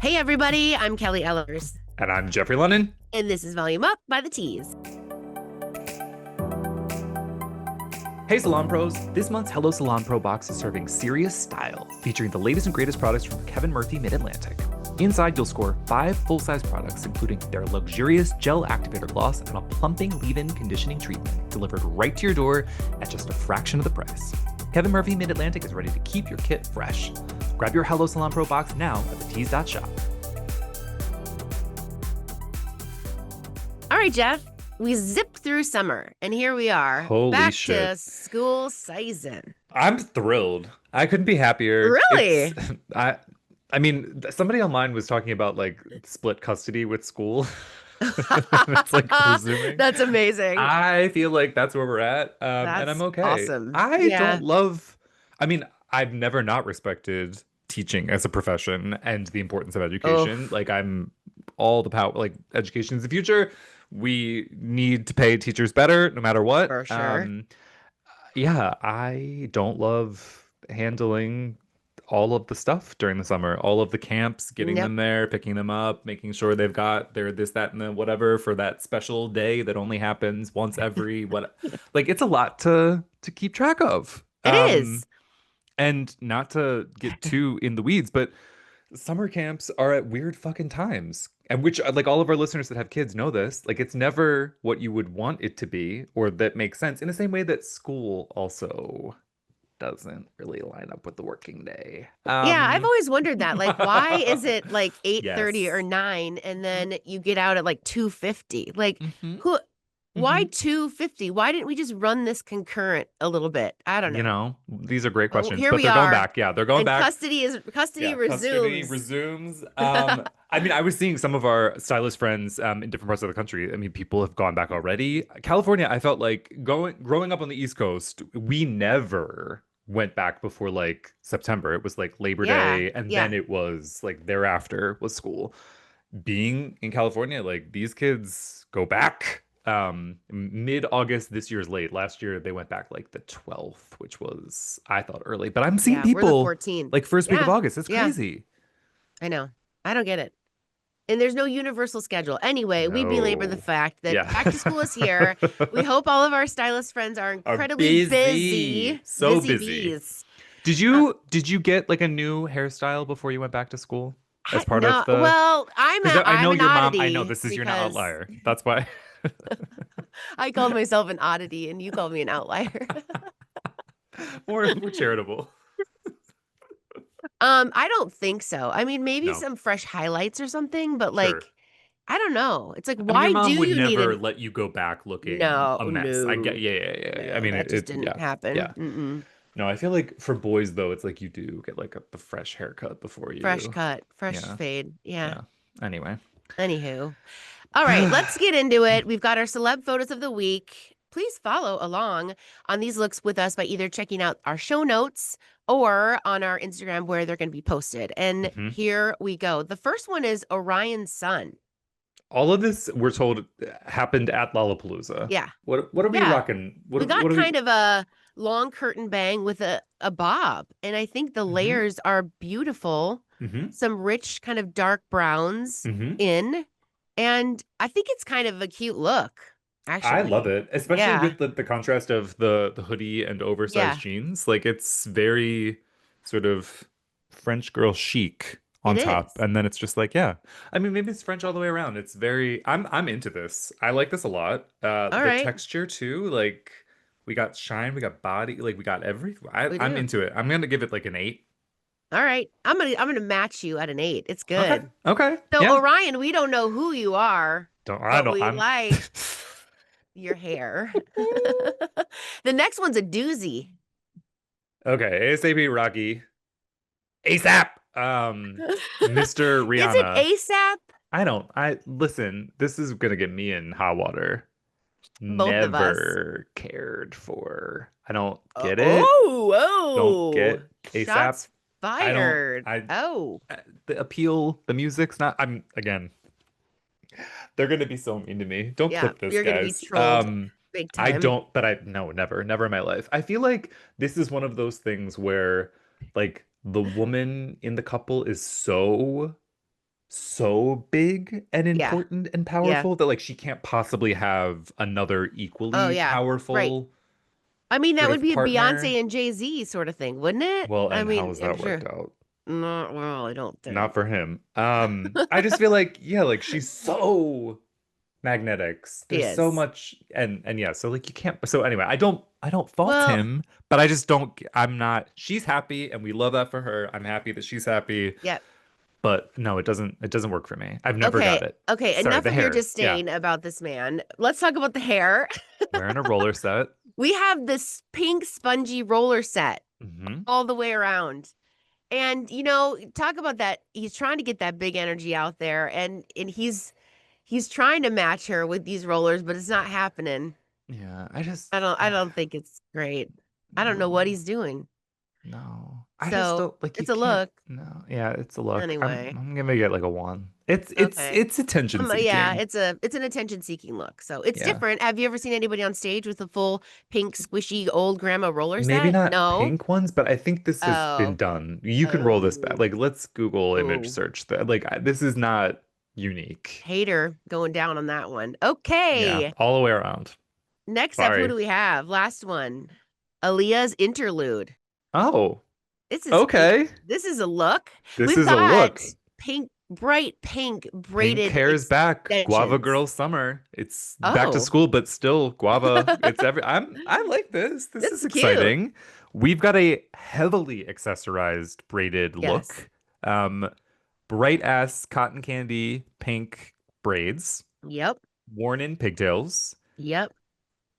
Hey everybody, I'm Kelly Ellers, And I'm Jeffrey Lennon. and this is Volume Up by the Teas. Hey Salon Pros! This month's Hello Salon Pro box is serving serious style, featuring the latest and greatest products from Kevin Murphy Mid-Atlantic. Inside, you'll score 5 full-size products, including their luxurious gel activator gloss and a plumping leave-in conditioning treatment, delivered right to your door at just a fraction of the price. Kevin Murphy Mid-Atlantic is ready to keep your kit fresh. Grab your Hello Salon Pro box now at theteas.shop. All right, Jeff, we zipped through summer, and here we are, Holy back shit. to school season. I'm thrilled. I couldn't be happier. Really? I mean, somebody online was talking about like split custody with school. It's like presuming. That's amazing. I feel like that's where we're at, and I'm That's okay. awesome. I Yeah. don't love, I mean, I've never not respected teaching as a profession and the importance of education. Oh, Like, I'm all the power, like, education is the future. We need to pay teachers better no matter what. for sure. Yeah, I don't love handling all of the stuff during the summer, all of the camps, getting Yep. them there, picking them up, making sure they've got their this, that, and the whatever for that special day that only happens once every what, like it's a lot to keep track of. It is. And not to get too in the weeds, but summer camps are at weird fucking times. And which like all of our listeners that have kids know this, like it's never what you would want it to be or that makes sense in the same way that school also doesn't really line up with the working day. Yeah, I've always wondered that. Like, why is it like 8:30 Yes. or 9 and then you get out at like 2:50? Like, Hmm. who why Hmm. 2:50? Why didn't we just run this concurrent a little bit? I don't You know. know, these are great Oh, questions, here but we they're going are. back. Yeah, they're going And back. custody Yeah, custody resumes. resumes. I mean, I was seeing some of our stylist friends in different parts of the country. I mean, people have gone back already. California, I felt like growing up on the East Coast, we never went back before like September. It was like Labor Yeah, Day, and yeah. then it was like thereafter was school. Being in California, like these kids go back mid-August. This year's late. Last year they went back like the 12th, which was I thought early, but I'm seeing Yeah, we're the people 14th. like first week of Yeah, August. It's yeah. crazy. I know. I don't get it. And there's no universal schedule. Anyway, we belabor the No. fact that Yeah. back to school is here. We hope all of our stylist friends are Are incredibly busy. busy, So busy busy. bees. Did Uh, you get like a new hairstyle before you went back to school as part of no, the well, because I I'm know an your mom, I know oddity this is you're not because outlier. That's why. I called myself an oddity and you called me an outlier. We're charitable. I don't think so. I mean, maybe No. some fresh highlights or something, but Sure. like, I don't know. It's like, I mean, your why do mom would you need never an let you go back looking no, a mess. I get, no, yeah, yeah, yeah, yeah. I no, mean, that just didn't yeah, happen. yeah. Mm-mm. No, I feel like for boys though, it's like you do get like the fresh haircut before Fresh you, cut, fresh yeah, fade. Yeah. yeah. Anyway, Anywho. All right, let's get into it. We've got our celeb photos of the week. Please follow along on these looks with us by either checking out our show notes or on our Instagram where they're going to be posted. And hmm here we go. The first one is Orion's Sun. all of this we're told happened at Lollapalooza. Yeah. What are we Yeah. rocking? We got What are we? kind of a long curtain bang with a bob. And I think the Hmm. layers are beautiful. Hmm. Some rich kind of dark browns Hmm. in. And I think it's kind of a cute look, I love actually. it, especially Yeah. with the contrast of the hoodie and oversized Yeah. jeans. Like it's very sort of French girl chic It on top, is. and then it's just like, yeah. I mean, maybe it's French all the way around. It's very. I'm into this. I like this a lot. All The right. texture too. Like we got shine, we got body, like we got everything. We I'm do. into it. I'm gonna give it like an 8. All right. I'm gonna match you at an 8. It's Okay. good. Okay. So Yeah. Orion, we don't know who you are, I but don't. we I'm. like your hair. The next one's a doozy. Okay. ASAP Rocky. ASAP. Mr. Is it Rihanna. ASAP? I don't. I listen. This is gonna get me in hot water. Both of us. Never cared for. I don't Oh, get it. Don't oh, get ASAP. shots I don't. fired. I Oh, the appeal. The music's not. I'm again. They're gonna be so mean to me. Don't yeah. clip this, You're gonna be guys. trolled big I time. don't. But I no, never, never in my life. I feel like this is one of those things where, like, the woman in the couple is so so big and Yeah. important and Yeah. powerful that like she can't possibly have another Oh equally yeah. Right. powerful I mean, that sort would of be a partner. Beyonce and Jay-Z sort of thing, wouldn't it? Well, I and how mean, has I'm that worked sure. out? No, well, I don't Not think. for him. I just feel like, yeah, like she's so magnetics. She There's so is. much and yeah, so like you can't so anyway, I don't fault Well, him, but I just don't I'm not she's happy and we love that for her. I'm happy that she's happy, yeah. but no, it doesn't work for me. I've never Okay. got it. Okay. Sorry, Enough the of your hair. Yeah. disdain about this man. Let's talk about the hair. Wearing a roller set. We have this pink spongy roller set Hmm. all the way around. And talk about that. He's trying to get that big energy out there and he's trying to match her with these rollers, but it's not happening. Yeah, I just I don't think it's great. I don't know what no. he's doing. No. I just So, don't like you it's a can't look no. Yeah, it's a look. anyway. I'm gonna get like a one. Okay. It's attention Yeah, seeking. it's an attention seeking look. So, it's Yeah. different. Have you ever seen anybody on stage with a full pink squishy old grandma roller Maybe set? not No. pink ones, but I think this has been Oh. done. You can roll this back. Oh. Like, let's Google image Oh. search that. Like, this is not unique. Hater going down on that one. Yeah, Okay. all the way around. Next up, who Sorry. do we have? Last one. Aaliyah's interlude. Oh, This is okay. this is a look. This We've is a got look. pink, bright pink Pink braided hair's back. Guava extensions. girl summer. It's back to Oh, school, but still guava. It's every I like this. This that's is cute. exciting. We've got a heavily accessorized braided Yes. look. Um, bright ass cotton candy pink braids, Yep. worn in pigtails, Yep.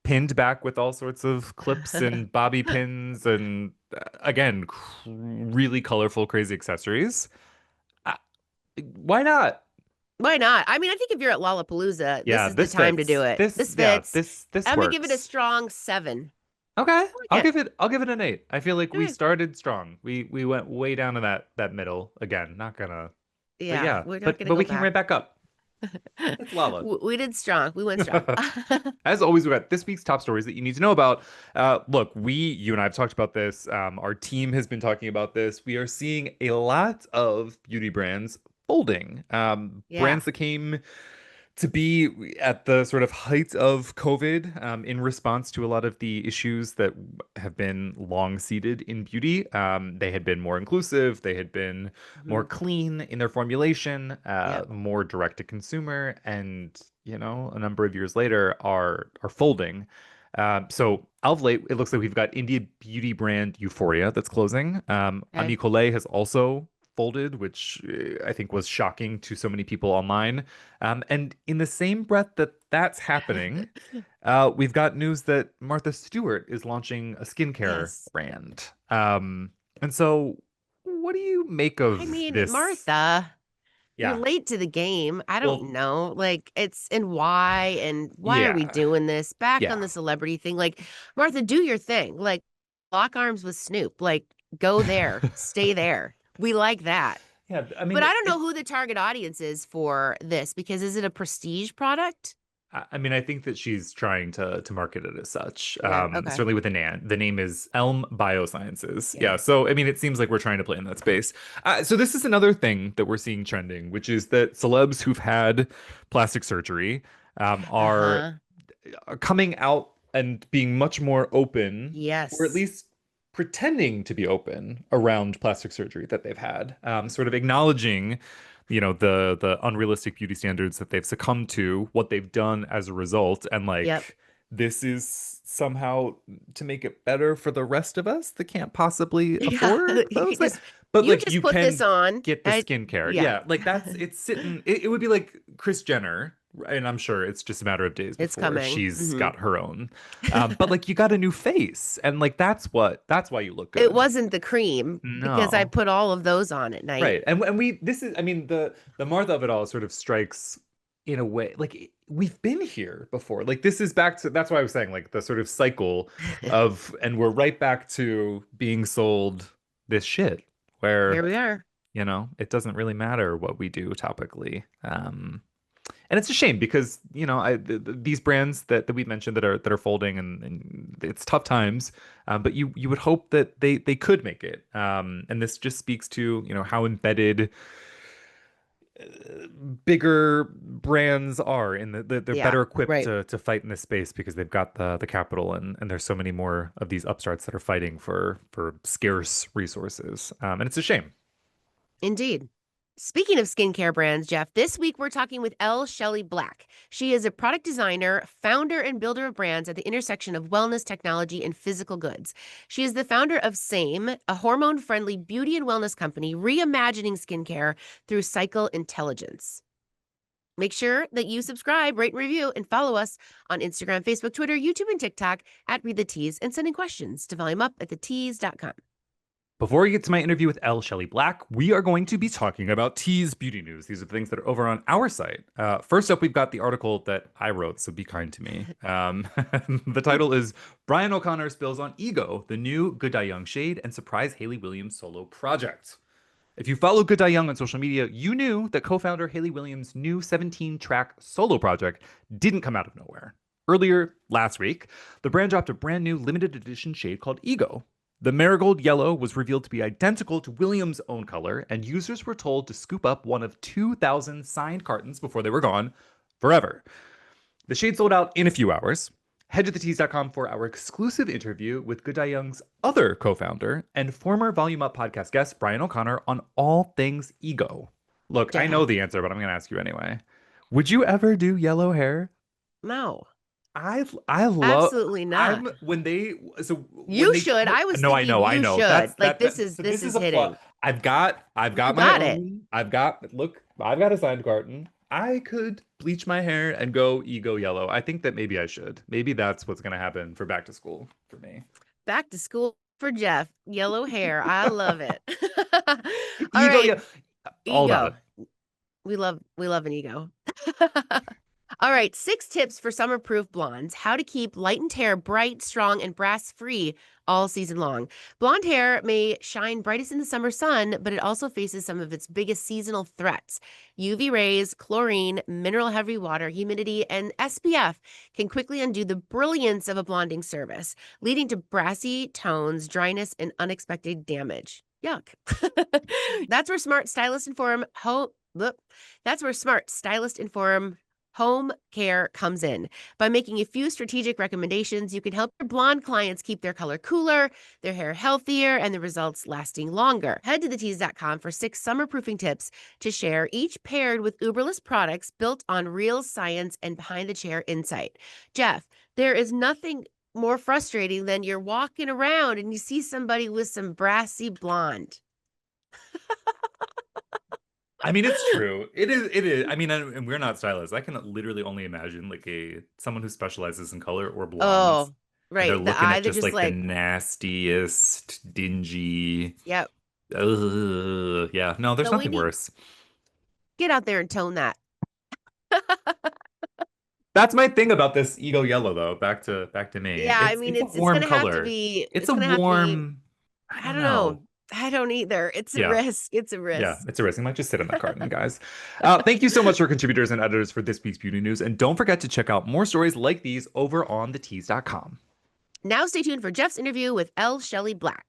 pinned back with all sorts of clips and bobby pins, and again, really colorful, crazy accessories. Uh, why not? Why not? I mean, I think if you're at Lollapalooza, this Yeah, is the this time to do fits. it. This Yeah, fits. this I'm gonna give it a works. strong 7. Okay, I like it. I'll give it an 8. I feel like we Okay. started strong. We went way down to that middle again. Not gonna, but Yeah, yeah, we're not gonna but go we came back. right back up. It's Lala. We did strong. We went strong. As always, we got this week's top stories that you need to know about. Look, you and I have talked about this. Our team has been talking about this. We are seeing a lot of beauty brands folding. Yeah. Brands that came to be at the sort of height of COVID, in response to a lot of the issues that have been long seated in beauty. They had been more inclusive, they had been more Mhm. clean in their formulation, Yep. more direct to consumer, and a number of years later are folding. So of late, it looks like we've got indie beauty brand Euphoria that's closing. Okay. Ami Collet has also folded, which I think was shocking to so many people online. And in the same breath that that's happening, we've got news that Martha Stewart is launching a skincare Yes. brand. And so, what do you make I of mean, this? Martha, you're Yeah. late to the game. I don't Well, know. Like, and why are we yeah. doing this? Back on Yeah. the celebrity thing. Like, Martha, do your thing. Like, lock arms with Snoop. Like, go there. Stay there. We like that. Yeah. I mean, But I don't know who the target audience is for this because is it a prestige product? I mean, I think that she's trying to market it as such. Yeah. Okay. Certainly with the Nan. The name is Elm Biosciences. Yeah. Yeah. So I mean, it seems like we're trying to play in that space. So this is another thing that we're seeing trending, which is that celebs who've had plastic surgery are Uh-huh. coming out and being much more open, or at Yes. least pretending to be open around plastic surgery that they've had, sort of acknowledging, the unrealistic beauty standards that they've succumbed to, what they've done as a result, and Yep. like this is somehow to make it better for the rest of us that can't possibly Yeah. afford You those things. just But you like just you put this can on. get the skincare. Yeah. Yeah, like it's sitting. It would be like Kris Jenner, and I'm sure it's just a matter of days It's before coming. she's got her own. But like you got a new face, and like that's why you look It good. wasn't the cream because I No. put all of those on at night. Right. And we this is I mean the Martha of it all sort of strikes in a way like we've been here before. Like this is back to that's why I was saying like the sort of cycle of and we're right back to being sold this shit Here where we are. it doesn't really matter what we do topically. And it's a shame because these brands that we mentioned that are folding and it's tough times, but you would hope that they could make it. And this just speaks to how embedded bigger brands are in they're Yeah, better equipped right. to fight in this space because they've got the capital and there's so many more of these upstarts that are fighting for scarce resources. And it's a shame. Indeed. Speaking of skincare brands, Jeff, this week we're talking with Elle Shelley Black. She is a product designer, founder, and builder of brands at the intersection of wellness, technology, and physical goods. She is the founder of Same, a hormone friendly beauty and wellness company reimagining skincare through cycle intelligence. Make sure that you subscribe, rate, and review, and follow us on Instagram, Facebook, Twitter, YouTube, and TikTok at Read the Tease, and sending questions to volumeup@thetease.com. Before we get to my interview with Elle Shelley Black, we are going to be talking about Tease Beauty News. These are the things that are over on our site. First up, we've got the article that I wrote, so be kind to me. The title is Brian O'Connor Spills on Ego, the new Good Die Young shade, and surprise Hayley Williams solo project. If you follow Good Die Young on social media, you knew that co-founder Hayley Williams' new 17-track solo project didn't come out of nowhere. Earlier last week, the brand dropped a brand new limited edition shade called Ego. The marigold yellow was revealed to be identical to Williams' own color, and users were told to scoop up one of 2,000 signed cartons before they were gone forever. The shade sold out in a few hours. Head to thetease.com for our exclusive interview with Good Die Young's other co-founder and former Volume Up podcast guest, Brian O'Connor, on all things ego. Look, I know Jeff. the answer, but I'm going to ask you anyway. Would you ever do yellow hair? No, I love absolutely not. I'm when they so when You they should. put I was no thinking I you know should. that's Like this is so this this is is a plot. hitting. I've You got my got it. own. I've got a signed carton. I could bleach my hair and go ego yellow. I think that maybe I should. Maybe that's what's gonna happen for back to school for me. Back to school for Jeff. Yellow hair. I love it. All Ego, right. yeah, all about Ego. it. We love an ego. All right, 6 tips for summer-proof blondes. How to keep lightened hair bright, strong, and brass-free all season long. Blonde hair may shine brightest in the summer sun, but it also faces some of its biggest seasonal threats. UV rays, chlorine, mineral-heavy water, humidity, and SPF can quickly undo the brilliance of a blonding service, leading to brassy tones, dryness, and unexpected damage. Yuck. That's where smart stylists inform home. That's where smart stylists inform home care comes in. By making a few strategic recommendations, you can help your blonde clients keep their color cooler, their hair healthier, and the results lasting longer. Head to thetease.com for 6 summer proofing tips to share, each paired with Uberless products built on real science and behind the chair insight. Jeff, there is nothing more frustrating than you're walking around and you see somebody with some brassy blonde. I mean, it's true. It is. It is. I mean, and we're not stylists. I can literally only imagine like someone who specializes in color or blondes, Oh, and they're right. The looking eye, at they're just just like the like, nastiest, dingy. yep. Ugh, yeah. No, there's So we nothing need worse. get out there and tone that. That's my thing about this ego yellow, though. Back to me. Yeah, I mean It's a it's warm gonna have to color. be It's it's a gonna have to be warm. I I don't don't know. know. I don't either. It's a Yeah. risk. It's a Yeah, risk. it's a risk. I might just sit in that carton, guys. Thank you so much for contributors and editors for this week's beauty news. And don't forget to check out more stories like these over on thetease.com. Now stay tuned for Jeff's interview with Elle Shelley Black.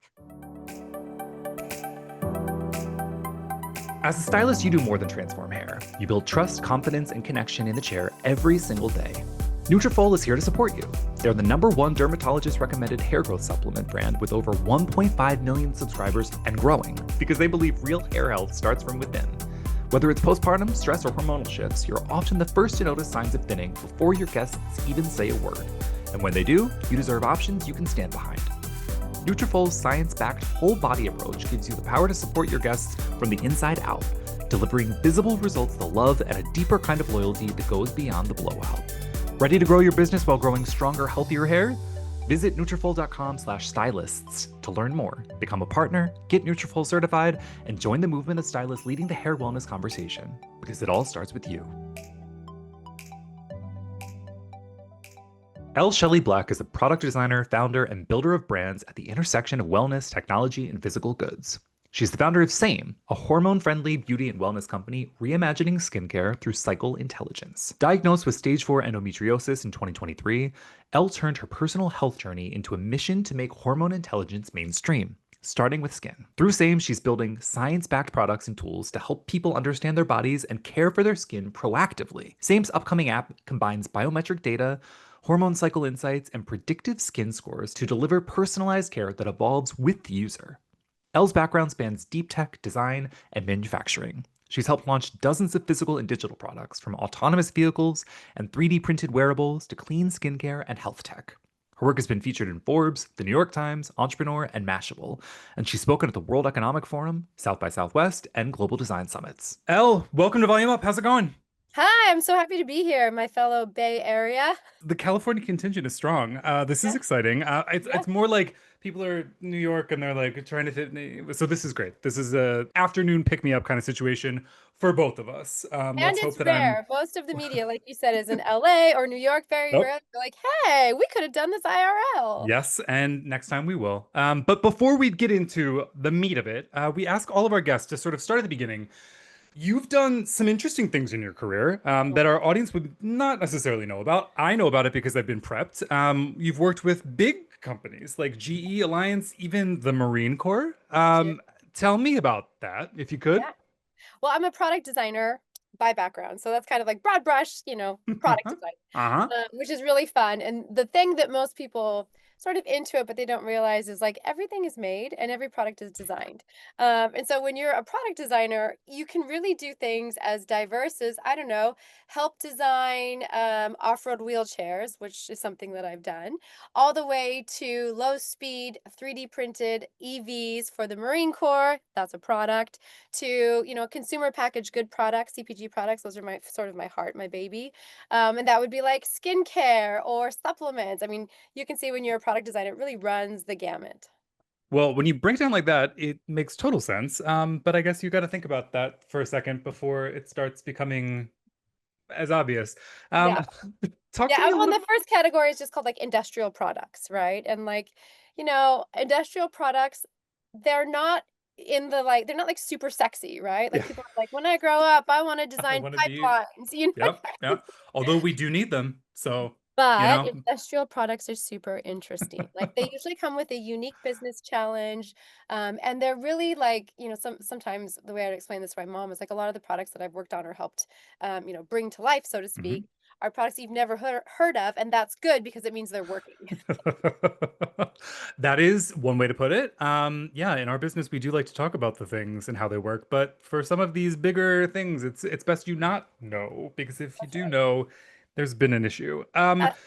As a stylist, you do more than transform hair. You build trust, confidence, and connection in the chair every single day. Nutrafol is here to support you. They're the #1 dermatologist-recommended hair growth supplement brand with over 1.5 million subscribers and growing because they believe real hair health starts from within. Whether it's postpartum, stress, or hormonal shifts, you're often the first to notice signs of thinning before your guests even say a word. And when they do, you deserve options you can stand behind. Nutrafol's science-backed whole body approach gives you the power to support your guests from the inside out, delivering visible results they'll love and a deeper kind of loyalty that goes beyond the blowout. Ready to grow your business while growing stronger, healthier hair? Visit Nutrafol.com/stylists to learn more, become a partner, get Nutrafol certified, and join the movement of stylists leading the hair wellness conversation, because it all starts with you. Elle Shelley Black is a product designer, founder, and builder of brands at the intersection of wellness, technology, and physical goods. She's the founder of Same, a hormone-friendly beauty and wellness company reimagining skincare through cycle intelligence. Diagnosed with stage 4 endometriosis in 2023, Elle turned her personal health journey into a mission to make hormone intelligence mainstream. starting with skin. Through SAME, she's building science backed products and tools to help people understand their bodies and care for their skin proactively. SAME's upcoming app combines biometric data, hormone cycle insights, and predictive skin scores to deliver personalized care that evolves with the user. Elle's background spans deep tech, design, and manufacturing. She's helped launch dozens of physical and digital products, from autonomous vehicles and 3D printed wearables to clean skincare and health tech. Her work has been featured in Forbes, The New York Times, Entrepreneur, and Mashable, and she's spoken at the World Economic Forum, South by Southwest, and Global Design Summits. Elle, welcome to Volume Up. How's it going? Hi, I'm so happy to be here, my fellow Bay Area. The California contingent is strong. This is Yeah, exciting. It's yeah. it's more like people are New York and they're like trying to fit. So this is great. This is a afternoon pick me up kind of situation for both of us. And Let's hope it's that I'm. rare. Most of the media, like you said, is in LA or New York, very Nope. rare. They're like, hey, we could have done this IRL. Yes, and next time we will. But before we get into the meat of it, we ask all of our guests to sort of start at the beginning. You've done some interesting things in your career that our audience would not necessarily know about. I know about it because I've been prepped. You've worked with big companies like GE, Alliance, even the Marine Corps. Cheers. Tell me about that, if you could. Yeah. Well, I'm a product designer by background. So that's kind of like broad brush, product design. Uh-huh. Which is really fun. And the thing that most people sort of into it, but they don't realize is like everything is made and every product is designed. And so when you're a product designer, you can really do things as diverse as, I don't know, help design off-road wheelchairs, which is something that I've done, all the way to low speed 3D printed EVs for the Marine Corps. That's a product. To, consumer packaged good products, CPG products. Those are my sort of my heart, my baby. And that would be like skincare or supplements. I mean, you can see when you're a product designer, it really runs the gamut. Well, when you break down like that, it makes total sense. But I guess you got to think about that for a second before it starts becoming as obvious. Yeah. Um, Talk Yeah. to me a Well, little. the first category is just called like industrial products, right? And like, industrial products, they're not they're not like super sexy, right? Like Yeah. people are like, when I grow up, I want to I design want to be. pipelines, Yep, yeah. Although we do need them, so you But know. industrial products are super interesting. Like they usually come with a unique business challenge. And they're really like, sometimes the way I'd explain this to my mom is like a lot of the products that I've worked on or helped, bring to life, so to Mhm. speak, are products you've never heard of. And that's good because it means they're working. That is one way to put it. Yeah, in our business, we do like to talk about the things and how they work, but for some of these bigger things, it's best you not know because if you That's do right. know, there's been an issue. That's,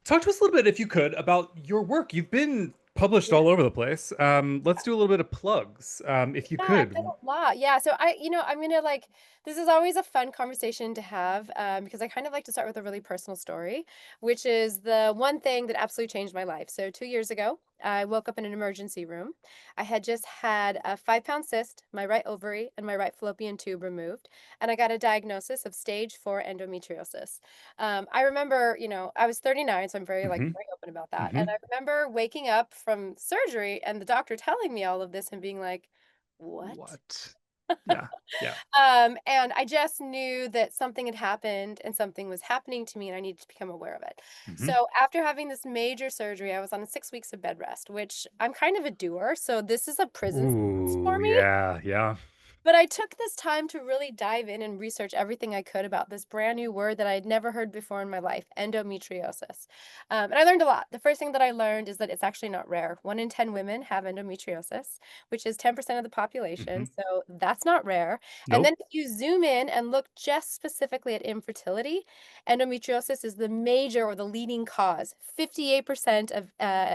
Talk to us a little bit, if you could, about your work. You've been published yeah. all over the place. Let's do a little bit of plugs, if you Yeah, I've could. done a lot. Yeah, so I'm gonna like this is always a fun conversation to have because I kind of like to start with a really personal story, which is the one thing that absolutely changed my life. So 2 years ago, I woke up in an emergency room. I had just had a 5 pound cyst, my right ovary, and my right fallopian tube removed, and I got a diagnosis of stage 4 endometriosis. I remember, I was 39, so I'm very like Hmm. very open about that. And Hmm. I remember waking up from surgery and the doctor telling me all of this and being like, what? What? Yeah, yeah. And I just knew that something had happened and something was happening to me and I needed to become aware of it. Hmm. So after having this major surgery, I was on 6 weeks of bed rest, which I'm kind of a doer. So this is a prison sentence for Ooh, me. yeah, yeah. But I took this time to really dive in and research everything I could about this brand new word that I'd never heard before in my life, endometriosis. And I learned a lot. The first thing that I learned is that it's actually not rare. 1 in 10 women have endometriosis, which is 10% of the Hmm. population. So that's not rare. And then Nope. if you zoom in and look just specifically at infertility, endometriosis is the major or the leading cause. 58% of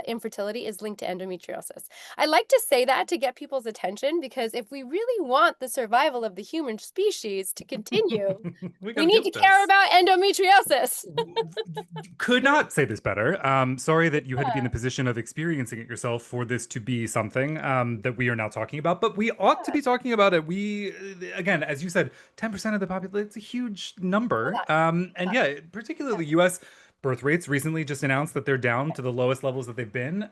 infertility is linked to endometriosis. I like to say that to get people's attention because if we really want the survival of the human species to continue, We got we to deal need to with care this. about endometriosis. Could not say this better. Sorry that you had to be in Yeah, the position of experiencing it yourself for this to be something that we are now talking about, but we ought to yeah, be talking about it. Again, as you said, 10% of the population, it's a huge number. And yeah, yeah, particularly US birth rates recently just announced that they're down to the lowest levels that they've been.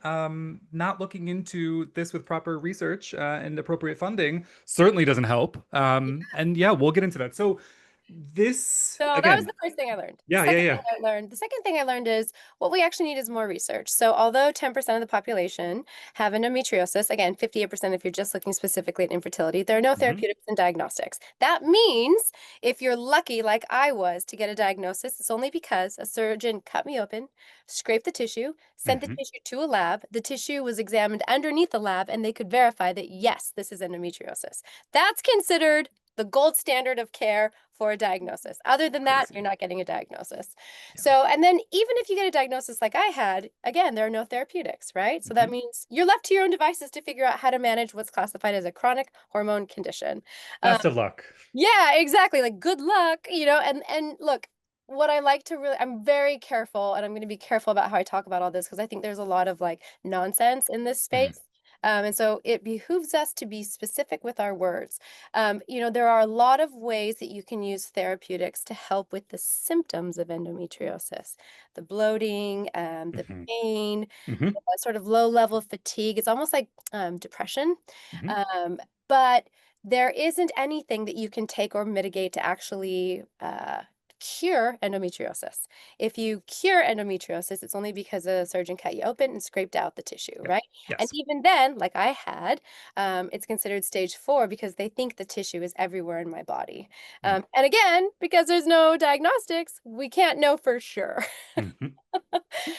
Not looking into this with proper research and appropriate funding certainly doesn't help. And yeah, we'll get into that. So, This So that was again, the first thing I learned. yeah, yeah, yeah. The second thing I learned is what we actually need is more research. So although 10% of the population have endometriosis, again, 58% if you're just looking specifically at infertility, there are no Hmm. therapeutics and diagnostics. That means if you're lucky, like I was, to get a diagnosis, it's only because a surgeon cut me open, scraped the tissue, sent the Hmm. tissue to a lab. The tissue was examined underneath the lab, and they could verify that, yes, this is endometriosis. That's considered the gold standard of care for a diagnosis. Other than that, you're Crazy. not getting a diagnosis. Yeah. So, and then even if you get a diagnosis like I had, again, there are no therapeutics, right? So that Hmm. means you're left to your own devices to figure out how to manage what's classified as a chronic hormone condition. Um, Best of luck. yeah, exactly. Like good luck, and look, what I like to really I'm very careful and I'm going to be careful about how I talk about all this because I think there's a lot of like nonsense in this Mhm. space. And so it behooves us to be specific with our words. There are a lot of ways that you can use therapeutics to help with the symptoms of endometriosis, the bloating, the Hmm. pain, Hmm. sort of low level fatigue. It's almost like depression. Hmm. Um, but there isn't anything that you can take or mitigate to actually cure endometriosis. If you cure endometriosis, it's only because a surgeon cut you open and scraped out the tissue, Yep. right? And Yes. even then, like I had, it's considered stage 4 because they think the tissue is everywhere in my body. Mm. And again, because there's no diagnostics, we can't know for sure. Mhm.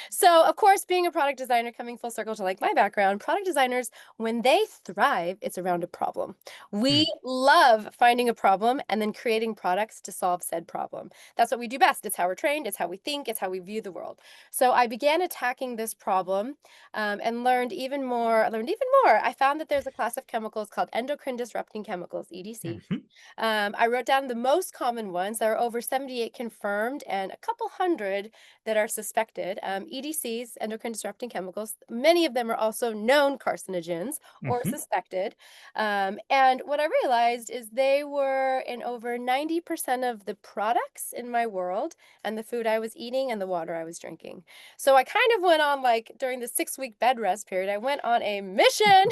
So, of course, being a product designer, coming full circle to like my background, product designers, when they thrive, it's around a problem. We Mm. love finding a problem and then creating products to solve said problem. That's what we do best. It's how we're trained, it's how we think, it's how we view the world. So, I began attacking this problem and learned even more. I learned even more. I found that there's a class of chemicals called endocrine disrupting chemicals, EDC. Mhm. I wrote down the most common ones. There are over 78 confirmed and a couple hundred that are suspected. EDCs, endocrine disrupting chemicals, many of them are also known carcinogens or Mhm. suspected. And what I realized is they were in over 90% of the products in my world and the food I was eating and the water I was drinking. So I kind of went on like during the 6 week bed rest period, I went on a mission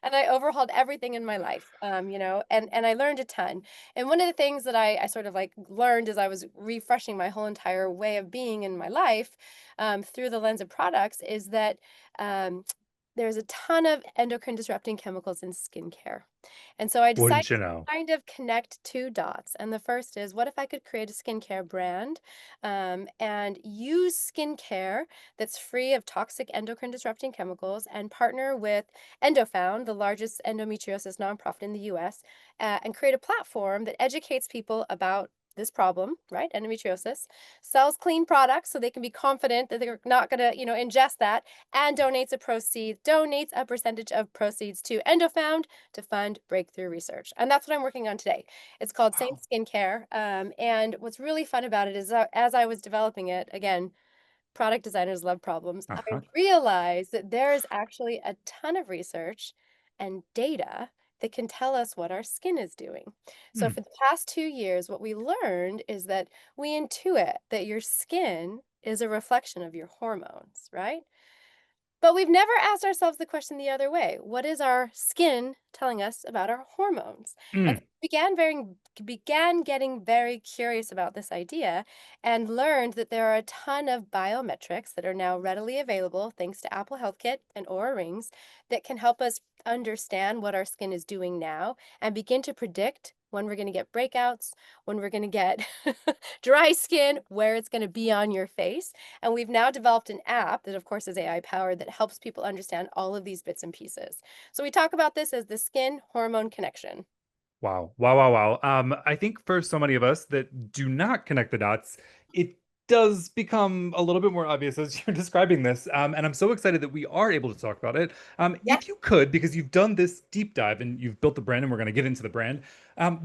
and I overhauled everything in my life, and I learned a ton. And one of the things that I sort of like learned as I was refreshing my whole entire way of being in my life through the lens of products is that um, there's a ton of endocrine disrupting chemicals in skincare. And so I decided Wouldn't you to know? kind of connect two dots. And the first is what if I could create a skincare brand and use skincare that's free of toxic endocrine disrupting chemicals and partner with EndoFound, the largest endometriosis nonprofit in the US, and create a platform that educates people about this problem, right? Endometriosis, sells clean products so they can be confident that they're not going to, ingest that, and donates a percentage of proceeds to EndoFound to fund breakthrough research. And that's what I'm working on today. It's called Saint Wow. Skincare. And what's really fun about it is as I was developing it, again, product designers love problems. I Uh-huh. realized that there is actually a ton of research and data that can tell us what our skin is doing. So, Mm. for the past 2 years, what we learned is that we intuit that your skin is a reflection of your hormones, right? But we've never asked ourselves the question the other way. What is our skin telling us about our hormones? And Mm. began getting very curious about this idea and learned that there are a ton of biometrics that are now readily available thanks to Apple Health Kit and Aura Rings that can help us understand what our skin is doing now and begin to predict when we're going to get breakouts, when we're going to get dry skin, where it's going to be on your face. And we've now developed an app that, of course, is AI powered that helps people understand all of these bits and pieces. So we talk about this as the skin hormone connection. Wow. Wow, wow, wow. I think for so many of us that do not connect the dots, it does become a little bit more obvious as you're describing this. And I'm so excited that we are able to talk about it. Yeah. If you could, because you've done this deep dive and you've built the brand, and we're going to get into the brand,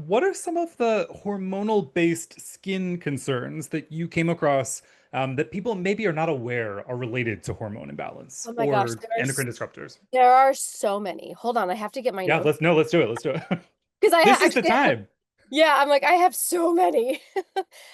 what are some of the hormonal based skin concerns that you came across that people maybe are not aware are related to hormone imbalance Oh my gosh, or endocrine disruptors? there are so many. Hold on, I have to get my Yeah, notes let's do it. Let's do it. because This is the actually have, time. yeah, I'm like I have so many.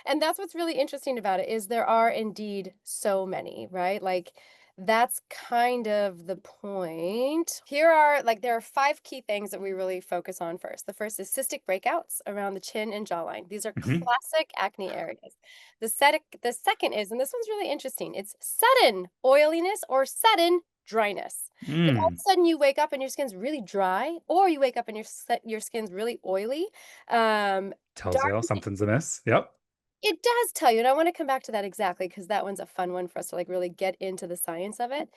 And that's what's really interesting about it is there are indeed so many, right? Like That's kind of the point. Here are there are 5 key things that we really focus on first. The first is cystic breakouts around the chin and jawline. These are Hmm. classic acne areas. The second is, and this one's really interesting, it's sudden oiliness or sudden dryness. If all of Mm. a sudden you wake up and your skin's really dry, or you wake up and your skin's really oily, Tells dark you something's amiss. Yep. it does tell you, and I wanna come back to that exactly because that one's a fun one for us to, really get into the science of it.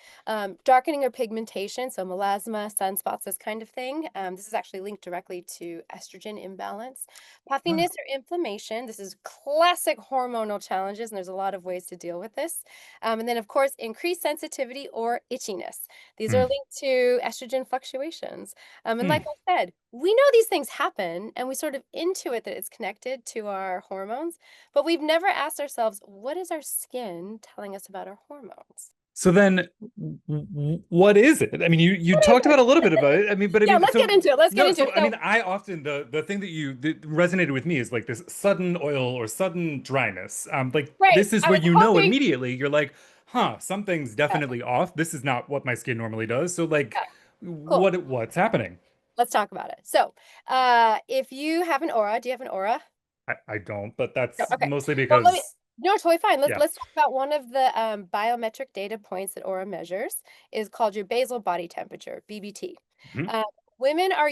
Darkening or pigmentation, so melasma, sunspots, this kind of thing. This is actually linked directly to estrogen imbalance. Huh. Puffiness or inflammation, this is classic hormonal challenges, and there's a lot of ways to deal with this. And then, of course, increased sensitivity or itchiness. These are Mm. linked to estrogen fluctuations. And like Mm. I said, we know these things happen, and we sort of intuit that it's connected to our hormones, but we've never asked ourselves, what is our skin telling us about our hormones? So then, what is it? I mean, you What is talked it? about a little bit about it. I Yeah, mean, let's get into it. Let's get no. into So it. I mean, I often the thing that resonated with me is like this sudden oil or sudden dryness. Like Great. this is I where was you know hoping. immediately. You're like, huh, something's Yeah, definitely off. This is not what my skin normally does. So like, yeah, cool. what's happening? Let's talk about it. So, if you have an aura, do you have an aura? I don't, but No, that's okay. mostly Well, let me because no, totally fine. Let's yeah. let's talk about one of the, biometric data points that Aura measures is called your basal body temperature, BBT. Mhm. Uh, women are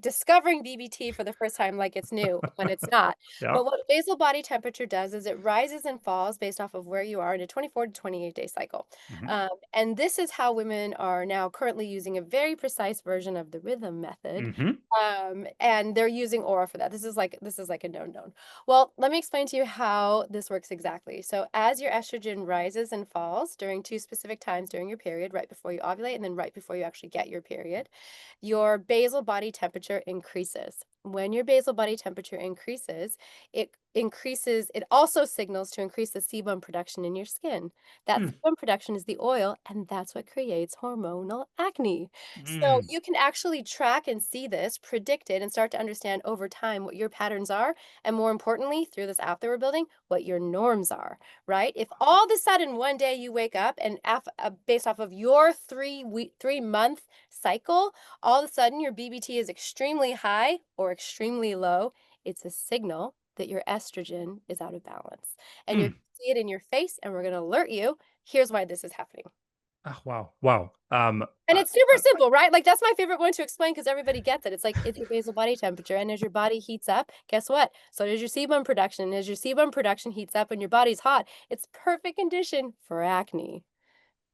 discovering BBT for the first time like it's new when it's not. Yeah. But what basal body temperature does is it rises and falls based off of where you are in a 24 to 28-day cycle. Hmm. And this is how women are now currently using a very precise version of the rhythm method. Hmm. And they're using Aura for that. This is like a known. Well, let me explain to you how this works exactly. So, as your estrogen rises and falls during two specific times during your period, right before you ovulate and then right before you actually get your period, your basal body temperature increases. When your basal body temperature it also signals to increase the sebum production in your skin. That Mm. sebum production is the oil, and that's what creates hormonal acne. So Mm. you can actually track and see this, predict it, and start to understand over time what your patterns are, and more importantly, through this app that we're building, what your norms are, right? If all of a sudden one day you wake up and based off of your 3-month cycle, all of a sudden your BBT is extremely high or extremely low, it's a signal that your estrogen is out of balance. And you're Mm. gonna see it in your face, and we're going to alert you. Here's why this is happening. Oh, wow. Wow. And Uh, it's super uh, simple, right? Like, that's my favorite one to explain because everybody gets it. It's like, it's your basal body temperature, and as your body heats up, guess what? So does your sebum production, and as your sebum production heats up and your body's hot, it's perfect condition for acne.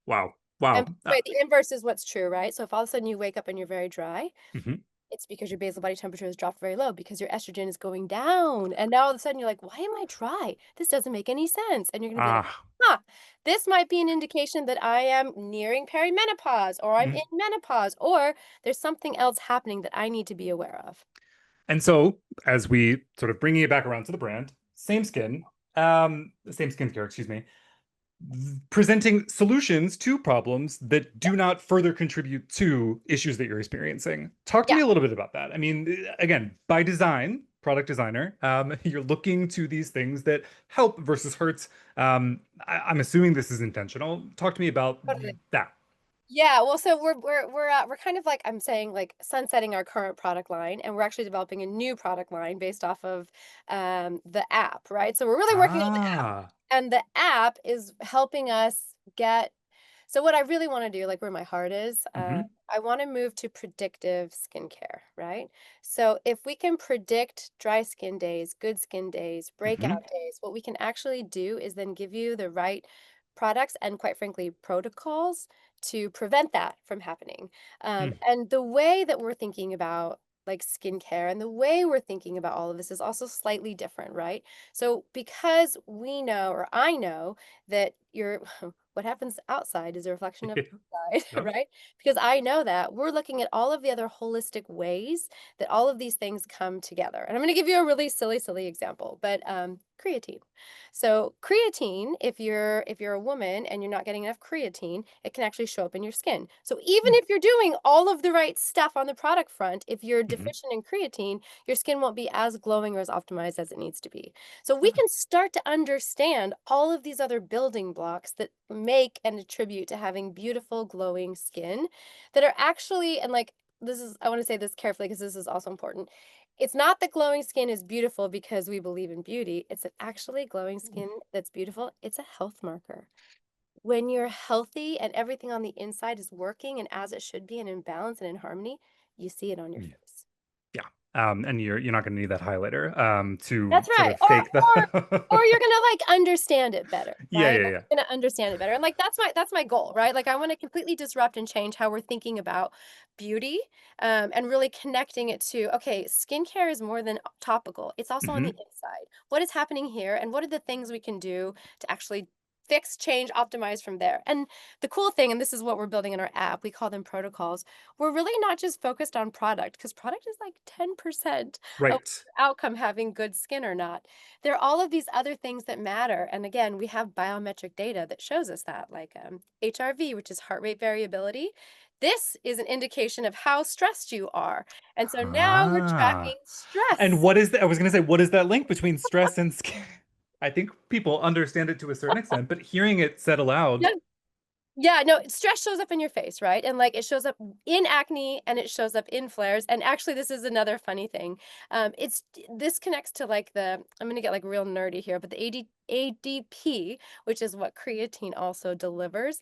wow. And Wow. by the way, the inverse is what's true, right? So if all of a sudden you wake up and you're very dry, Mhm. it's because your basal body temperature has dropped very low because your estrogen is going down. And now all of a sudden you're like, why am I dry? This doesn't make any sense. And you're going to be like, Ah. huh, this might be an indication that I am nearing perimenopause or I'm in Mm. menopause or there's something else happening that I need to be aware of. And so, as we sort of bringing it back around to the brand, same skincare, excuse me, presenting solutions to problems that Yeah. do not further contribute to issues that you're experiencing. Talk to Yeah. me a little bit about that. I mean, again, by design, product designer, you're looking to these things that help versus hurts. I'm assuming this is intentional. Talk to me about Totally. that. Yeah, well, so we're kind of like I'm saying like sunsetting our current product line, and we're actually developing a new product line based off of the app, right? So we're really working on the app, Ah. and the app is helping us get. So what I really want to do, like where my heart is, Hmm. I want to move to predictive skincare, right? So if we can predict dry skin days, good skin days, Hmm. breakout days, what we can actually do is then give you the right products and quite frankly protocols to prevent that from happening. And the way that we're thinking about like skincare and the way we're thinking about all of this is also slightly different, right? So because we know, or I know, that you're what happens outside is a reflection of inside, Yep. right? Because I know that we're looking at all of the other holistic ways that all of these things come together. And I'm going to give you a really silly example, but creatine. So creatine, if you're a woman and you're not getting enough creatine, it can actually show up in your skin. So even if you're doing all of the right stuff on the product front, if you're Hmm. deficient in creatine, your skin won't be as glowing or as optimized as it needs to be. So we can start to understand all of these other building blocks that make and attribute to having beautiful, glowing skin that are actually, and like, this is, I want to say this carefully because this is also important. It's not that glowing skin is beautiful because we believe in beauty. It's that actually glowing skin that's beautiful, it's a health marker. When you're healthy and everything on the inside is working and as it should be and in balance and in harmony, you see it on your Mm. face. Yeah. And you're not gonna need that highlighter to That's sort right. of fake Or the you're gonna, like, understand it better, Yeah, right? yeah, Like, yeah. you're gonna understand it better, and, like, that's my goal, right? Like, I wanna completely disrupt and change how we're thinking about beauty, and really connecting it to, okay, skincare is more than topical, it's also on the Mhm. inside. What is happening here, and what are the things we can do to actually fix, change, optimize from there? And the cool thing, and this is what we're building in our app, we call them protocols, we're really not just focused on product, because product is, like, 10% of Right. outcome having good skin or not. There are all of these other things that matter. And again, we have biometric data that shows us that, like HRV, which is heart rate variability. This is an indication of how stressed you are. And so now we're Ah. tracking And stress. what is the I was gonna say, what is that link between stress and skin? I think people understand it to a certain extent, but hearing it said aloud, Yeah. Yeah, no, stress shows up in your face, right? And like it shows up in acne and it shows up in flares. And actually, this is another funny thing. This connects to like I'm gonna get like real nerdy here, but the ADP, which is what creatine also delivers,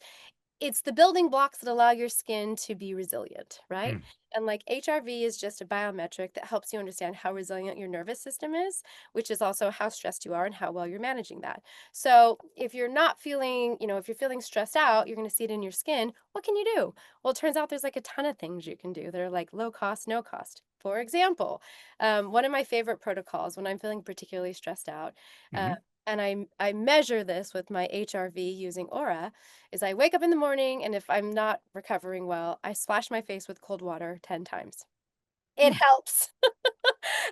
it's the building blocks that allow your skin to be resilient, right? mm, And like HRV is just a biometric that helps you understand how resilient your nervous system is, which is also how stressed you are and how well you're managing that. So if you're not feeling, if you're feeling stressed out, you're going to see it in your skin. What can you do? Well, it turns out there's like a ton of things you can do that are like low cost, no cost. For example, one of my favorite protocols when I'm feeling particularly stressed out, uh, mhm. and I measure this with my HRV using Aura, is I wake up in the morning and if I'm not recovering well, I splash my face with cold water 10 times. It Hmm. helps.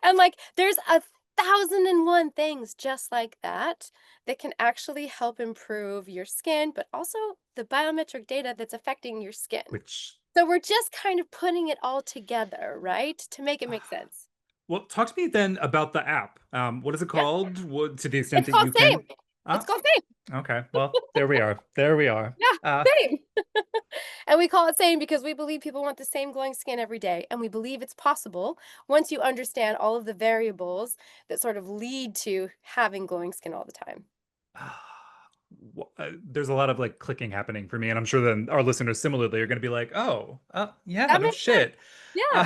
And like there's 1,001 things just like that that can actually help improve your skin, but also the biometric data that's affecting your skin. Which So we're just kind of putting it all together, right? To make it make sense. well, talk to me then about the app. What is it Yeah. called? What, to the extent It's that called you Same. can. It's Ah, called Same. okay. Well, there we are. There we are. Yeah, Uh, same. And we call it same because we believe people want the same glowing skin every day. And we believe it's possible once you understand all of the variables that sort of lead to having glowing skin all the time. there's a lot of like clicking happening for me, and I'm sure then our listeners similarly are going to be like, "Oh, yeah, That no makes sense. shit." Uh, Yeah.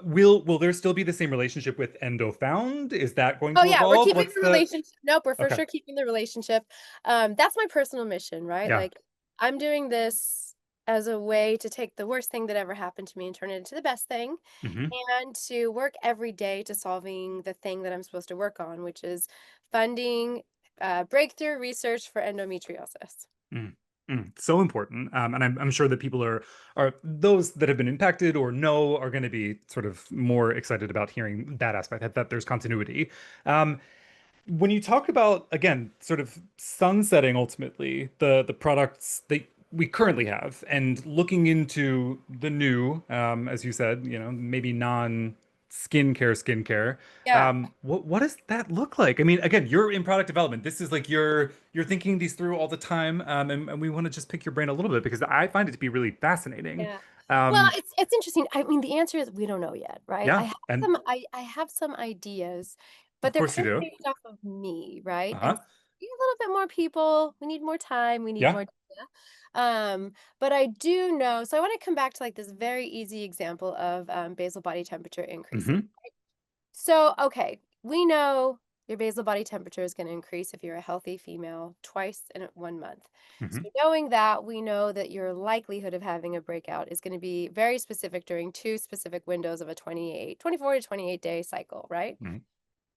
will there still be the same relationship with EndoFound? Is that going Oh, to yeah, we're evolve? keeping What's the the relationship. Nope, we're for okay? sure keeping the relationship. That's my personal mission, right? Yeah. Like, I'm doing this as a way to take the worst thing that ever happened to me and turn it into the best thing, Hmm. and to work every day to solving the thing that I'm supposed to work on, which is funding breakthrough research for endometriosis. Mm, so important, and I'm sure that people are those that have been impacted or know are going to be sort of more excited about hearing that aspect that there's continuity. Um, when you talk about again sort of sunsetting ultimately the products that we currently have and looking into the new as you said, maybe non skincare, Yeah. what does that look like? I mean, again, you're in product development. This is like you're thinking these through all the time, and we want to just pick your brain a little bit because I find it to be really fascinating. Yeah. Well, um it's interesting. I mean, the answer is we don't know yet, right? yeah, and I have some ideas, of but they're course you kind of do. based off of me, right? And Uh-huh. we need a little bit more people. We need more time. We need Yeah. more data. But I do know. So I want to come back to like this very easy example of basal body temperature increasing. Hmm. So, okay, we know your basal body temperature is going to increase if you're a healthy female twice in 1 month. So, Hmm. knowing that, we know that your likelihood of having a breakout is going to be very specific during two specific windows of a 24 to 28 day cycle, right? Hmm.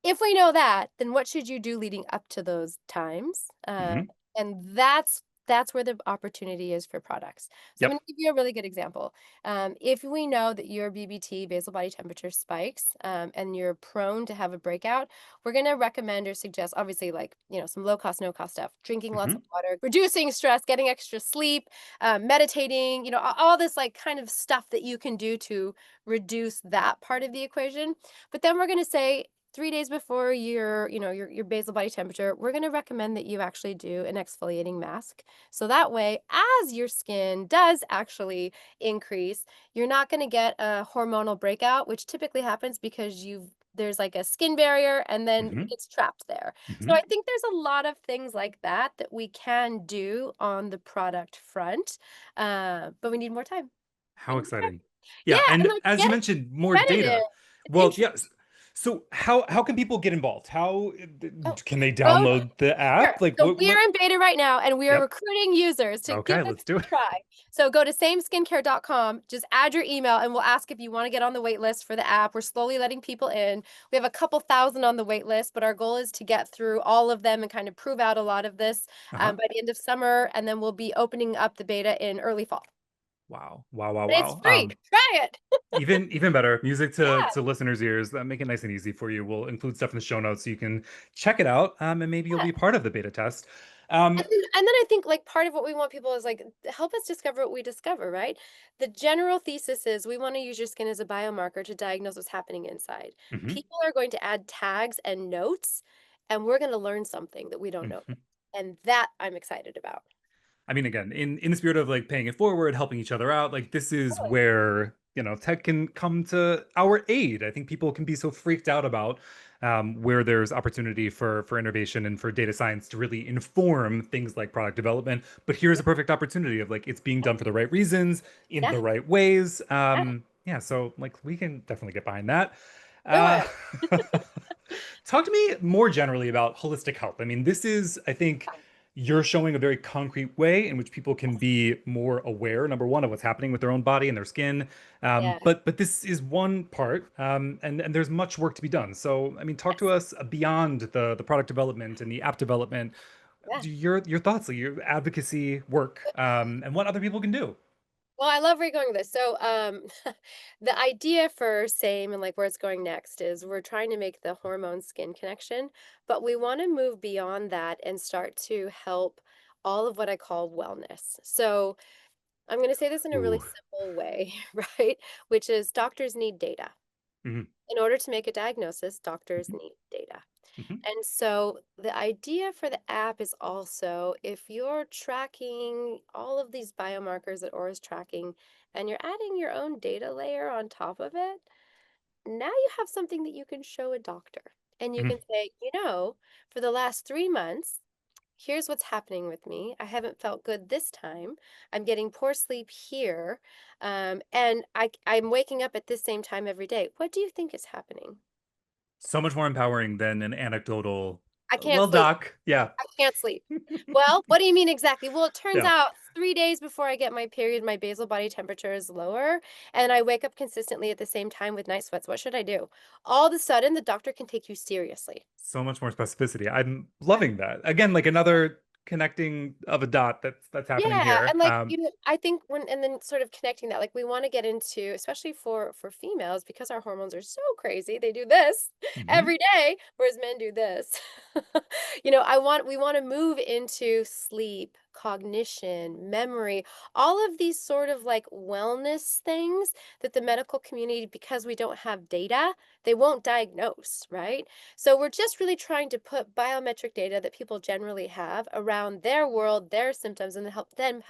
If we know that, then what should you do leading up to those times? Hmm. And that's where the opportunity is for products. So I'm Yep. going to give you a really good example. If we know that your BBT, basal body temperature, spikes and you're prone to have a breakout, we're going to recommend or suggest, obviously, like some low cost, no cost stuff: drinking lots of Hmm. water, reducing stress, getting extra sleep, meditating. All this like kind of stuff that you can do to reduce that part of the equation. But then we're going to say 3 days before your, your basal body temperature, we're going to recommend that you actually do an exfoliating mask. So that way, as your skin does actually increase, you're not going to get a hormonal breakout, which typically happens because there's like a skin barrier and then it Hmm. gets trapped there. So Hmm. I think there's a lot of things like that that we can do on the product front, but we need more time. We How need more time. exciting. Yeah, Yeah, and and like as you get mentioned, more accredited. data. It's Well, interesting. yes. So how can people get involved? How Oh, can they go download the Sure. app? Like So what we're in beta right now, and we are Yep. recruiting users to give Okay, this let's do a it. try. So go to sameskincare.com, just add your email, and we'll ask if you want to get on the wait list for the app. We're slowly letting people in. We have a couple thousand on the wait list, but our goal is to get through all of them and kind of prove out a lot of this Uh-huh. by the end of summer, and then we'll be opening up the beta in early fall. Wow. Wow, wow, But it's wow. free. Try it. Even better, music Yeah. to listeners' ears. Make it nice and easy for you. We'll include stuff in the show notes so you can check it out, and maybe you'll Yeah. be part of the beta test. And then I think like part of what we want people is like help us discover what we discover, right? The general thesis is we want to use your skin as a biomarker to diagnose what's happening inside. Mhm, People are going to add tags and notes, and we're going to learn something that we don't know. mhm. And that I'm excited about. I mean, again, in the spirit of like paying it forward, helping each other out, like this is Totally. where, tech can come to our aid. I think people can be so freaked out about where there's opportunity for innovation and for data science to really inform things like product development. But here's Yeah. a perfect opportunity of like it's being done for the right reasons, in Yeah. the right ways. Yeah. Yeah, so like we can definitely get behind that. Do Uh, it. Talk to me more generally about holistic health. I mean, this is, I think, you're showing a very concrete way in which people can be more aware, number one, of what's happening with their own body and their skin. Yeah. But this is one part, and there's much work to be done. So, I mean, talk to Yes. us beyond the product development and the app development. Yeah. Your thoughts, like your advocacy work, and what other people can do. Well, I love where you're going with this. So, the idea for same and like where it's going next is we're trying to make the hormone skin connection, but we want to move beyond that and start to help all of what I call wellness. So, I'm going to say this in a really Ooh. simple way, right? Which is doctors need data. Hmm. In order to make a diagnosis, doctors Hmm. need data. Hmm. And so the idea for the app is also if you're tracking all of these biomarkers that Aura's tracking and you're adding your own data layer on top of it, now you have something that you can show a doctor. And you can Hmm. say, for the last 3 months, here's what's happening with me. I haven't felt good this time. I'm getting poor sleep here. And I'm waking up at this same time every day. What do you think is happening? So much more empowering than an anecdotal, I can't well, sleep. doc, yeah. I can't sleep. Well, what do you mean exactly? Well, it turns Yeah. out 3 days before I get my period, my basal body temperature is lower, and I wake up consistently at the same time with night sweats. What should I do? All of a sudden, the doctor can take you seriously. So much more specificity. I'm Yeah. loving that. Again, like another connecting of a dot that's happening Yeah, here. and, like, I think when and then sort of connecting that, like, we wanna get into especially for females, because our hormones are so crazy, they do this Mhm. every day, whereas men do this. We wanna move into sleep, cognition, memory, all of these sort of, like, wellness things that the medical community, because we don't have data, they won't diagnose, right? So we're just really trying to put biometric data that people generally have around their world, their symptoms, and help them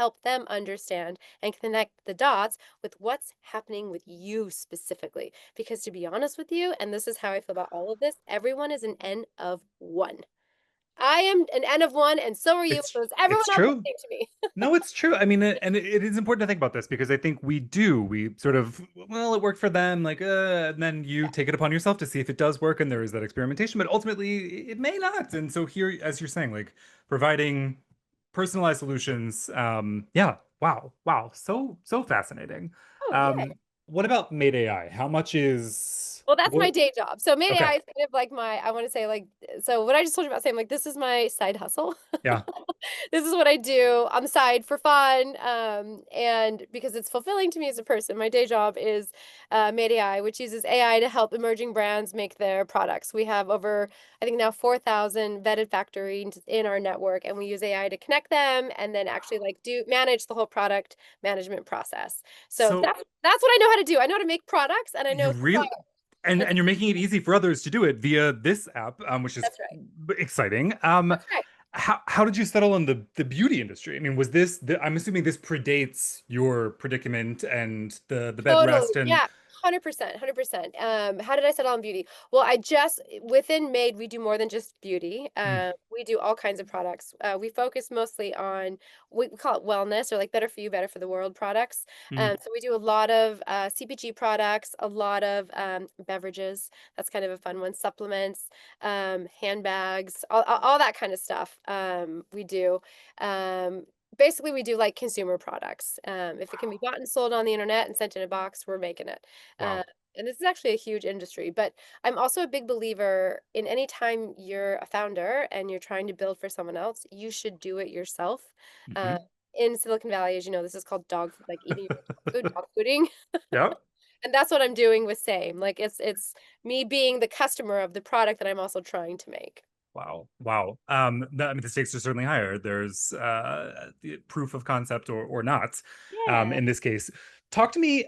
understand and connect the dots with what's happening with you specifically. Because to be honest with you, and this is how I feel about all of this, everyone is an N of one. I am an N of one, and so are you. It's So is everyone it's else true. listening to me. No, it's true. I mean, and it is important to think about this because I think we sort of, well, it worked for them, like, and then you Yeah. take it upon yourself to see if it does work, and there is that experimentation, but ultimately it may not. And so here, as you're saying, like providing personalized solutions, yeah, wow, wow, so fascinating. Oh yeah. Um, what about Made AI? How much is Well, that's my what? day job. So maybe Okay, I kind of like I want to say like, so what I just told you about saying like, this is my side hustle. yeah. This is what I do on the side for fun. And because it's fulfilling to me as a person, my day job is Made AI, which uses AI to help emerging brands make their products. We have over, I think now 4,000 vetted factories in our network, and we use AI to connect them and then actually like manage the whole product management process. So So that's what I know how to do. I know how to make products and I you know really, and you're making it easy for others to do it via this app, which is That's right. exciting. That's right. How did you settle on the beauty industry? I mean, was this I'm assuming this predates your predicament and the bed Totally. rest and Yeah. 100%, 100%. How did I settle on beauty? Well, I just within Made, we do more than just beauty. mm, We do all kinds of products. We focus mostly on we call it wellness or like better for you, better for the world products. mm, So we do a lot of CPG products, a lot of beverages. That's kind of a fun one. Supplements, handbags, all that kind of stuff. We do. Um, Basically, we do like consumer products. If it can be wow, bought and sold on the internet and sent in a box, we're making it. Uh, wow, and this is actually a huge industry. But I'm also a big believer in any time you're a founder and you're trying to build for someone else, you should do it yourself. Uh, hmm in Silicon Valley, as you know, this is called dog, like eating your own dog food, dog fooding. Yep. And that's what I'm doing with Same. Like it's me being the customer of the product that I'm also trying to make. Wow. Wow. I mean, the stakes are certainly higher. There's the proof of concept or not. Yeah. In this case, talk to me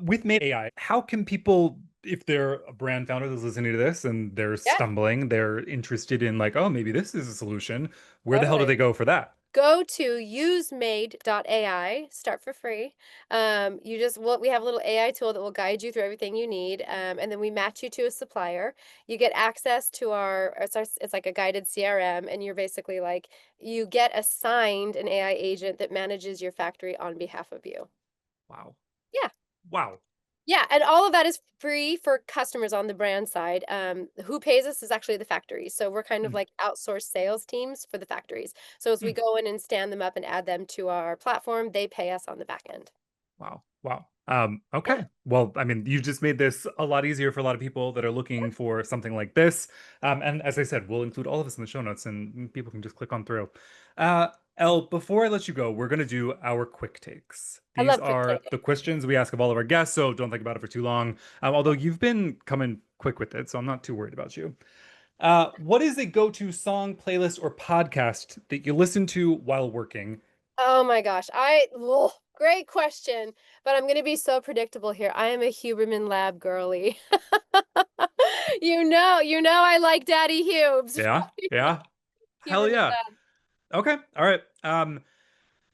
with Made AI. How can people, if they're a brand founder that's listening to this and they're Yeah, stumbling, they're interested in like, oh, maybe this is a solution. Where the hell do totally. they go for that? Go to usemade.ai, start for free. We have a little AI tool that will guide you through everything you need. And then we match you to a supplier. You get access to it's like a guided CRM, and you're basically like, you get assigned an AI agent that manages your factory on behalf of you. Wow. Yeah. Wow. Yeah, and all of that is free for customers on the brand side. Who pays us is actually the factories. So we're kind of Mm, like outsourced sales teams for the factories. So as we mm. go in and stand them up and add them to our platform, they pay us on the back end. Wow. Wow. Yeah, Okay. Well, I mean, you just made this a lot easier for a lot of people that are looking for something like this. And as I said, we'll include all of this in the show notes and people can just click on through. Uh, Elle, before I let you go, we're going to do our quick takes. I These love quick are take. the questions we ask of all of our guests, so don't think about it for too long. Although you've been coming quick with it, so I'm not too worried about you. What is a go-to song, playlist, or podcast that you listen to while working? Oh my gosh, great question, but I'm gonna be so predictable here. I am a Huberman Lab girly. I like Daddy Hubes. Yeah, yeah. Hell Huberman yeah. Lab. Okay. All right.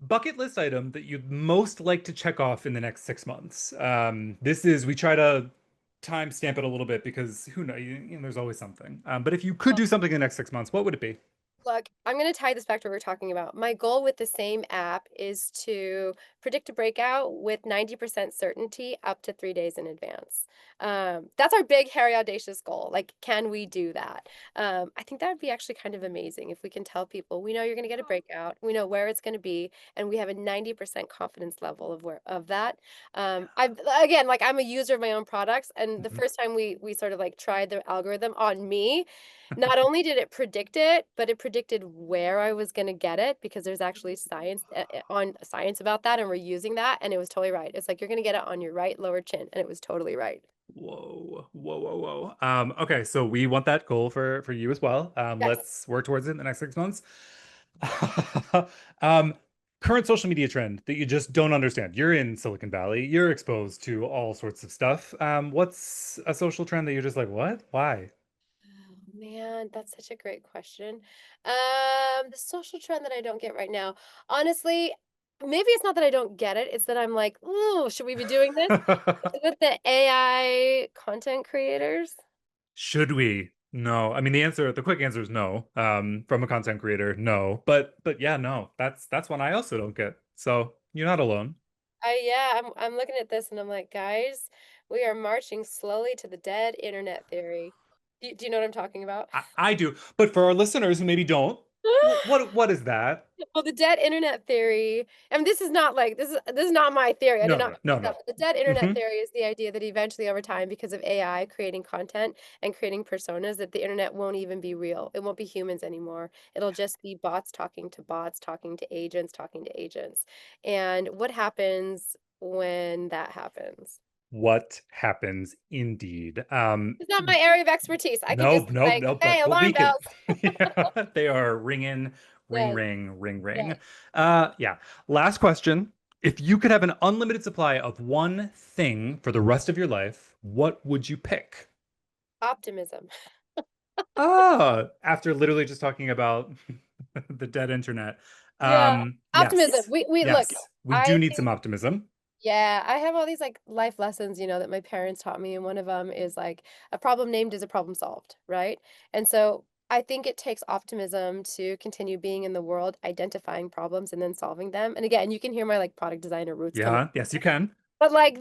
Bucket list item that you'd most like to check off in the next 6 months. This is we try to time stamp it a little bit because who knows, there's always something. But if you could do something in the next 6 months, what would it be? Look, I'm going to tie this back to what we're talking about. My goal with the same app is to predict a breakout with 90% certainty up to 3 days in advance. That's our big, hairy, audacious goal. Like, can we do that? I think that would be actually kind of amazing if we can tell people, we know you're going to get a breakout, we know where it's going to be, and we have a 90% confidence level of that. I've again, like I'm a user of my own products, and the Mhm. first time we sort of like tried the algorithm on me, not only did it predict it, but it predicted where I was gonna get it because there's actually science on science about that, and we're using that, and it was totally right. It's like you're gonna get it on your right lower chin, and it was totally right. Whoa, whoa, whoa, whoa. Okay, so we want that goal for you as well. Yes. Let's work towards it in the next 6 months. Um, Current social media trend that you just don't understand. You're in Silicon Valley, you're exposed to all sorts of stuff. What's a social trend that you're just like, what? Why? Oh, man, that's such a great question. The social trend that I don't get right now, honestly, maybe it's not that I don't get it, it's that I'm like, "Ooh, should we be doing this?" With the AI content creators? Should we? No. I mean, the quick answer is no. From a content creator, no. But yeah, no. That's one I also don't get. So you're not alone. I'm looking at this and I'm like, "Guys, we are marching slowly to the dead internet theory." Do you know what I'm talking about? I do. But for our listeners who maybe don't, what is that? Well, the dead internet theory, I mean, this is not my theory. I did No, not no, make no, this no. up. But the dead internet Hmm. theory is the idea that eventually, over time, because of AI creating content and creating personas, that the internet won't even be real. It won't be humans anymore. It'll just be bots, talking to agents, talking to agents. And what happens when that happens? What happens indeed? It's not my area of expertise. I can just Nope, nope, like, nope. hey, But we alarm can. bells. Yeah, they are ringing, ring, Yes, ring, ring, ring. yes. Yeah. Last question. If you could have an unlimited supply of one thing for the rest of your life, what would you pick? Optimism. After literally just talking about the dead internet. Yeah, optimism. Yes, We look, yes, we do I need some think optimism. yeah, I have all these like life lessons, that my parents taught me, and one of them is like a problem named is a problem solved, right? And so I think it takes optimism to continue being in the world, identifying problems and then solving them. And again, you can hear my like product designer roots coming. Yeah, yes, you can. But like,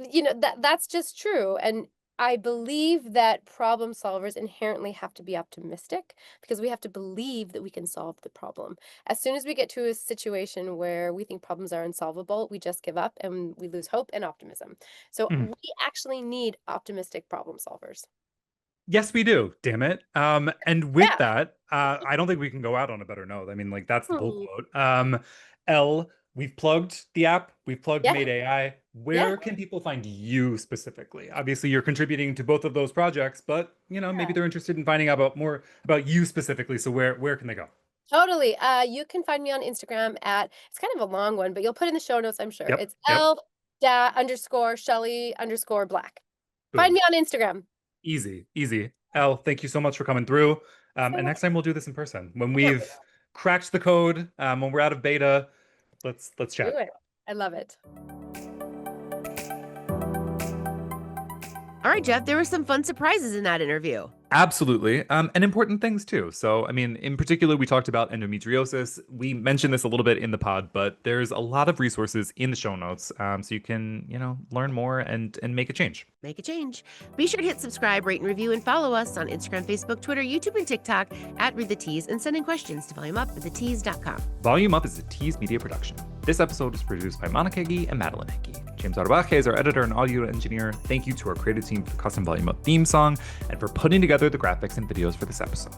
that's just true. And I believe that problem solvers inherently have to be optimistic because we have to believe that we can solve the problem. As soon as we get to a situation where we think problems are unsolvable, we just give up and we lose hope and optimism. So Mhm. we actually need optimistic problem solvers. Yes, we do. Damn it. And with Yeah. that, I don't think we can go out on a better note. I mean, like that's the bull Hmm. quote. Elle, we've plugged the app, we've plugged Yeah. Made AI. Yeah. Where can people find you specifically? Obviously, you're contributing to both of those projects, but maybe Yeah. they're interested in finding out about more about you specifically. So where can they go? Totally. You can find me on Instagram at, it's kind of a long one, but you'll put in the show notes, I'm sure. Yep, It's yep. underscore Shelley underscore Black. Find Boom. me on Instagram. Easy, easy. Elle, thank you so much for coming through. So And much. next time we'll do this in person. When I can't wait. we've cracked the code, when we're out of beta, let's Do chat. it. I love it. All right, Jeff, there were some fun surprises in that interview. Absolutely. And important things too. So, I mean, in particular, we talked about endometriosis. We mentioned this a little bit in the pod, but there's a lot of resources in the show notes. So you can, learn more and make a change. Make a change. Be sure to hit subscribe, rate, and review, and follow us on Instagram, Facebook, Twitter, YouTube, and TikTok at Read the Tease, and send in questions to volumeup@thetease.com. Volume Up is a Tease Media production. This episode is produced by Monica Heggie and Madeline Heggie. James Arbache is our editor and audio engineer. Thank you to our creative team for the custom Volume Up theme song and for putting together the graphics and videos for this episode.